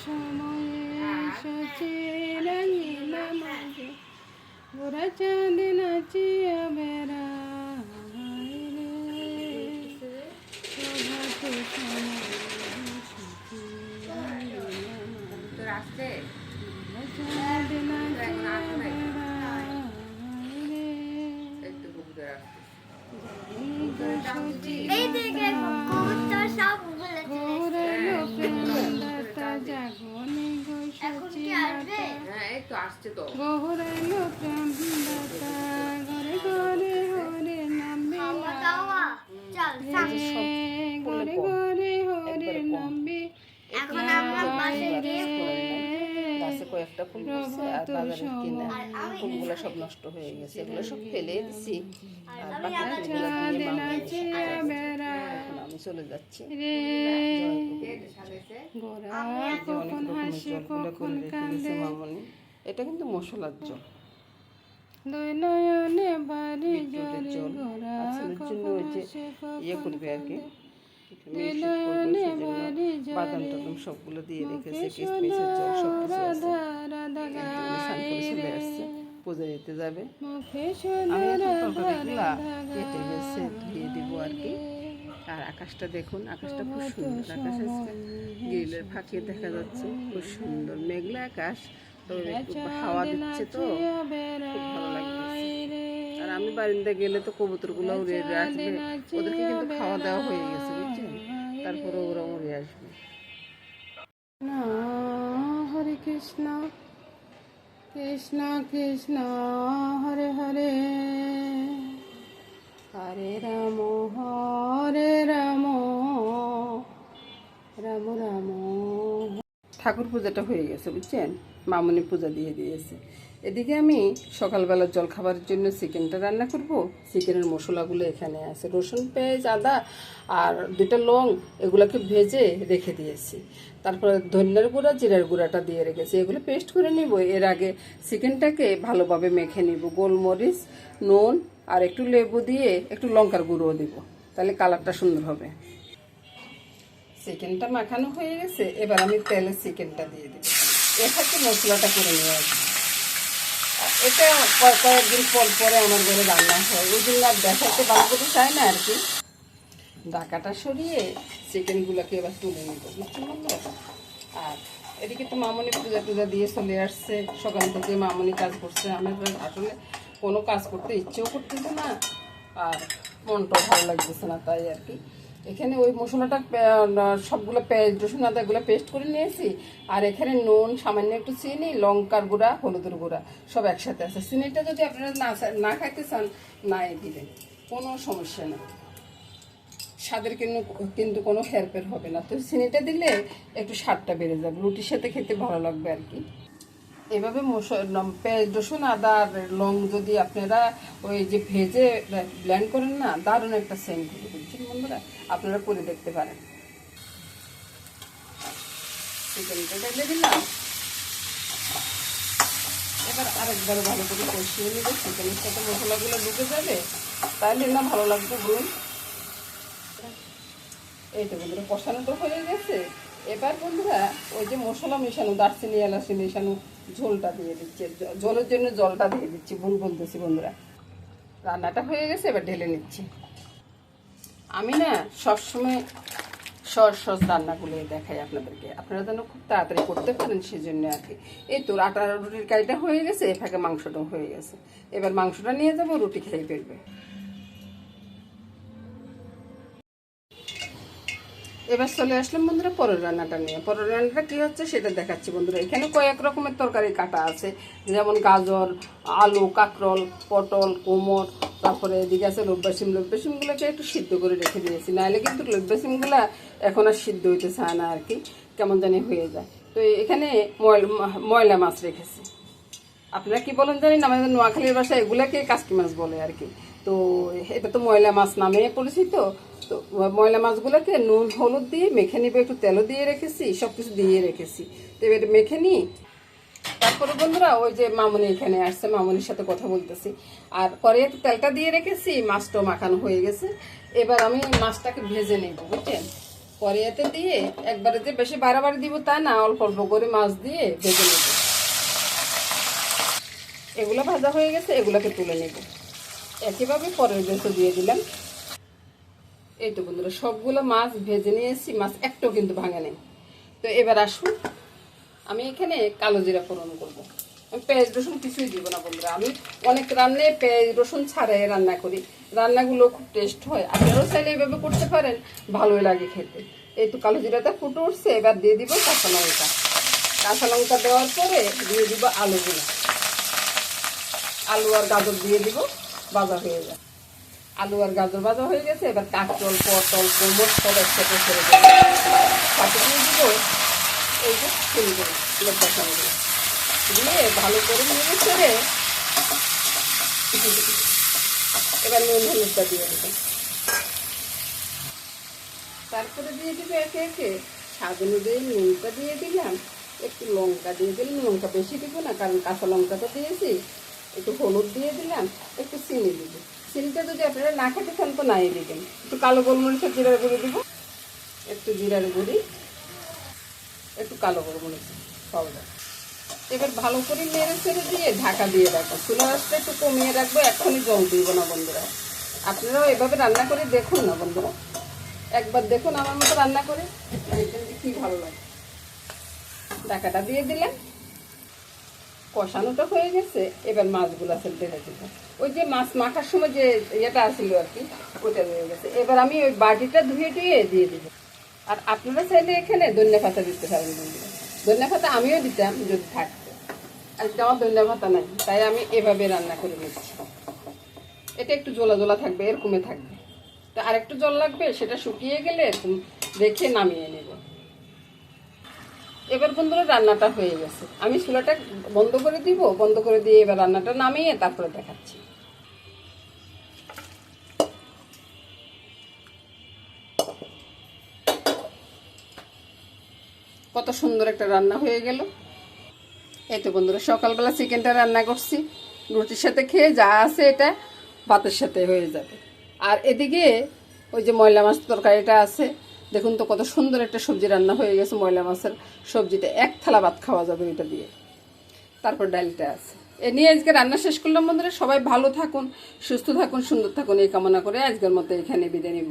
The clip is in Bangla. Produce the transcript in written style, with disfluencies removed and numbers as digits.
সময়ে এসেছে রঙিলা মাঝে গোরা চাঁদ নাচিয়া বেড়ায় রে প্রভাত সময়ে এসেছে রঙিলা মাঝে চাঁদ নাচিয়া বেড়ায় রে এই দিকে কবুতর সব বলে ঘোরালো প্রেমদাতা জাগনে গো সচিমাতা ঘোরালো প্রেমদাতা ঘরে ঘরে হরে নামে চল ঘরে ঘরে হরে নামে এখন আমরা বাসে গিয়ে গাছে কয়েকটা ফুল ফুটছে আর বাজারে কিনা ফুলগুলো সব নষ্ট হয়ে গেছে, এগুলো সব ফেলে দিছি আর বাকি ফুলগুলো দিয়ে এখন আমি চলে যাচ্ছি। অনেক রকমের জলগুলো করে রেখে গেছে মামনি। এটা কিন্তু মশলার জল, বিদ্যুতের জল ছেলের জন্য ওই যে ইয়ে করবে আর কি, বাদাম টাদাম সবগুলো দিয়ে রেখেছে, কিশমিশের জল সব কিছু আছে। চলে আসছে, পূজা দিতে যাবে। আমি এখন তরকারিগুলা কেটে গেছে ধুয়ে দিব আর কি। আর আকাশটা দেখুন, আকাশটা খুব সুন্দর, আকাশ আজকে গ্রিলের ফাঁকে দেখা যাচ্ছে, খুব সুন্দর মেঘলা আকাশ, তবে একটু হাওয়া দিচ্ছে তো খুব ভালো লাগছে। আর আমি বারিন্দা গেলে তো কবুতরগুলো উড়ে আসবে, ওদেরকে কিন্তু খাওয়া দাওয়া হয়ে গেছে বুঝছেন, তারপরে ওরা উড়ে আসবে। হরে কৃষ্ণ কৃষ্ণ কৃষ্ণ হরে হরে হরে রাম রাম রাম। ঠাকুর পূজাটা হয়ে গেছে বুঝছেন, মামনি পূজা দিয়ে দিয়েছে। এদিকে আমি সকালবেলার জল খাবারের জন্য চিকেনটা রান্না করব। চিকেনের মশলাগুলো এখানে আছে, রসুন পেঁয়াজ আদা আর 2টা লং, এগুলোকে ভেজে রেখে দিয়েছি। তারপরে ধনিয়ার গুঁড়া জিরার গুঁড়াটা দিয়ে রেখেছি, এগুলো পেস্ট করে নিব। এর আগে চিকেনটাকে ভালোভাবে মেখে নিব, গোলমরিচ নুন আর একটু লেবু দিয়ে একটু লঙ্কার গুঁড়োও দিব, তাহলে কালারটা সুন্দর হবে। চিকেনটা মাখানো হয়ে গেছে, এবার আমি তেলে চিকেনটা দিয়ে দিব। এটাকে মশলাটা করে নেওয়া আছে। এটা কয়েকদিন পর পরে আমার ঘরে রান্না হয়, ওই জন্য আর দেখাতে ভালো করতে চায় না আর কি। ঢাকাটা সরিয়ে চিকেনগুলোকে এবার তুলে নিব বুঝছেন বন্ধুরা। আর এদিকে তো মামনি পূজা টুজা দিয়ে চলে আসছে, সকাল থেকে মামনি কাজ করছে। আমার আসলে কোনো কাজ করতে ইচ্ছেও করতেছে না আর মনটাও ভালো লাগতেছে না, তাই আর কি। এখানে ওই মশলাটা সবগুলো পেঁয়াজ রসুন আদা এগুলো পেস্ট করে নিয়েছি। আর এখানে নুন, সামান্য একটু চিনি, লঙ্কার গুঁড়া, হলুদের গুঁড়া সব একসাথে আছে। চিনিটা যদি আপনারা না খাইতে চান নাই দিবেন, কোনো সমস্যা নেই, স্বাদের কিন্তু কোনো হেরফের হবে না। তো চিনিটা দিলে একটু স্বাদটা বেড়ে যাবে, রুটির সাথে খেতে ভালো লাগবে আর কি। এভাবে পেঁয়াজ রসুন আদা আর লং যদি আপনারা ওই যে ভেজে ব্লেন্ড করেন না, দারুণ একটা সেন্ট হবে বুঝছেন বন্ধুরা, আপনারা করে দেখতে পারেন। চিকেনটা ঢেলে দিলাম, এবার আরেকবার ভালো করে কষিয়ে নেব। চিকেনের সাথে মশলাগুলো ঢুকে যাবে, তাহলে না ভালো লাগবে বলুন। এই তো বন্ধুরা কষানোটা হয়ে গেছে। এবার বন্ধুরা ওই যে মশলা মেশানো, দারচিনি এলাচি মেশানো ঝোলটা দিয়ে দিচ্ছি, ঝোলের জন্য জলটা দিয়ে দিচ্ছি, ভুল বলতেছি বন্ধুরা। রান্নাটা হয়ে গেছে, এবার ঢেলে নিচ্ছি। আমি না সবসময় সহজ রান্নাগুলো দেখাই আপনাদেরকে, আপনারা যেন খুব তাড়াতাড়ি করতে পারেন সেজন্য আর কি। এই তো আটা রুটির কারিটা হয়ে গেছে, এ ফাঁকে মাংসটাও হয়ে গেছে। এবার মাংসটা নিয়ে যাবো, রুটি খেয়ে ফেলবে। এবার চলে আসলাম বন্ধুরা পরের রান্নাটা নিয়ে। পরের রান্নাটা কী হচ্ছে সেটা দেখাচ্ছি বন্ধুরা। এখানে কয়েক রকমের তরকারি কাটা আছে, যেমন গাজর, আলু, কাঁকরোল, পটল, কুমড়, তারপরে এদিকে আছে লব্বাসিম। লব্বাসিমগুলোকে একটু সিদ্ধ করে রেখে দিয়েছি, নাহলে কিন্তু লব্বাসিমগুলো এখন আর সিদ্ধ হইতে চায় না আর কি, কেমন জানি হয়ে যায়। তো এখানে ময়লা মাছ রেখেছি। আপনারা কি বলেন জানি না, আমাদের নোয়াখালীর ভাষায় এগুলাকে কাসকি মাছ বলে আর কি। তো এটা তো ময়লা মাছ নামে পরিচিত। তো ময়লা মাছগুলোকে নুন হলুদ দিয়ে মেখে নিবে, একটু তেলও দিয়ে রেখেছি, সব কিছু দিয়ে রেখেছি। তো এবার মেখে নিই। তারপরে বন্ধুরা ওই যে মামনি এখানে আসছে, মামনির সাথে কথা বলতেছি। আর কড়াইতে তেলটা দিয়ে রেখেছি, মাছটাও মাখানো হয়ে গেছে। এবার আমি মাছটাকে ভেজে নেব বুঝছেন। কড়াইতে দিয়ে একবারে যে বেশি বাড়াবাড়ি দিব তা না, অল্প অল্প করে মাছ দিয়ে ভেজে নেব। এগুলো ভাজা হয়ে গেছে, এগুলোকে তুলে নেব। একইভাবে পরের বেসও দিয়ে দিলাম। এই তো বন্ধুরা সবগুলো মাছ ভেজে নিয়েছি, মাছ একটাও কিন্তু ভাঙা নেই। তো এবার আসুন, আমি এখানে কালো জিরা ফোড়ন করব। আমি পেঁয়াজ রসুন কিছুই দিব না বন্ধুরা। আমি অনেক রান্নায় পেঁয়াজ রসুন ছাড়াই রান্না করি, রান্নাগুলো খুব টেস্ট হয়। আপনারাও চাইলে এইভাবে করতে পারেন, ভালোই লাগে খেতে। এই তো কালো জিরাটা ফুটে উঠছে, এবার দিয়ে দিব কাঁচা লঙ্কা। কাঁচা লঙ্কা দেওয়ার পরে দিয়ে দিব আলুগুলো। আলু আর গাজর দিয়ে দিব, ভাজা হয়ে যায়। আলু আর গাজর ভাজা হয়ে গেছে, এবার কাঁকরোল, পটল, কুমড়ো সব একসাথে ছেড়ে দেবো। সাথে দিয়ে দিব এই যে ফুলগুলো, লঙ্কাগুলো দিয়ে ভালো করে নেড়ে ছেড়ে এবার নুন হলুদটা দিয়ে দেবো। তারপরে দিয়ে দিব একে একে স্বাদ অনুযায়ী নুনটা দিয়ে দিলাম, একটু লঙ্কা দিয়ে দিলাম। লঙ্কা বেশি দিব না, কারণ কাঁচা লঙ্কা তো দিয়েছি। একটু হলুদ দিয়ে দিলাম, একটু চিনি দিব। চিনিটা যদি আপনারা না খেতে চান তো নাই দিবেন। একটু কালো গোলমরিচের জিরার গুঁড়ি দিব, একটু জিরার গুঁড়ি, একটু কালো গোলমরিচ পাউডার। এবার ভালো করে নেড়ে ছেড়ে দিয়ে ঢাকা দিয়ে রাখবো। চুলার আঁচটা একটু কমিয়ে রাখবো, এখনই জল দিব না বন্ধুরা। আপনারাও এভাবে রান্না করে দেখুন না বন্ধুরা, একবার দেখুন আমার মতো রান্না করে, দেখবেন যে কি ভালো লাগে। ঢাকাটা দিয়ে দিলাম, কষানোটা হয়ে গেছে। এবার মাছগুলো ফেলতে দিব। ওই যে মাছ মাখার সময় যে ইয়েটা আসছিল আর কি, ওইটা রয়ে গেছে। এবার আমি ওই বাটিটা ধুয়ে দিয়ে দিব। আর আপনারা চাইলে এখানে ধনিয়া পাতা দিতে পারেন বন্ধুরা। ধনিয়া পাতা আমিও দিতাম যদি থাকতো, আজকে আমার ধনিয়া পাতা নাই, তাই আমি এভাবে রান্না করে নিচ্ছি। এটা একটু জোলা জোলা থাকবে, এরকমই থাকবে। তো আর একটু জল লাগবে, সেটা শুকিয়ে গেলে এরকম রেখে নামিয়ে নেব। এবার বন্ধুরা রান্নাটা হয়ে গেছে, আমি চুলাটা বন্ধ করে দিব। বন্ধ করে দিয়ে এবার রান্নাটা নামিয়ে তারপরে দেখাচ্ছি। কত সুন্দর একটা রান্না হয়ে গেল। এই তো বন্ধুরা সকালবেলা চিকেনটা রান্না করছি, রুটির সাথে খেয়ে যা আছে এটা ভাতের সাথে হয়ে যাবে। আর এদিকে ওই যে ময়লা মাছ তরকারিটা আছে, দেখুন তো কত সুন্দর একটা সবজি রান্না হয়ে গেছে। ময়লা মাছের সবজিটা এক থালা ভাত খাওয়া যাবে এটা দিয়ে। তারপর ডালটা আছে। এ নিয়ে আজকে রান্না শেষ করলাম বন্ধুরা। সবাই ভালো থাকুন, সুস্থ থাকুন, সুন্দর থাকুন এই কামনা করে আজকের মতো এখানে বিদায় নিব।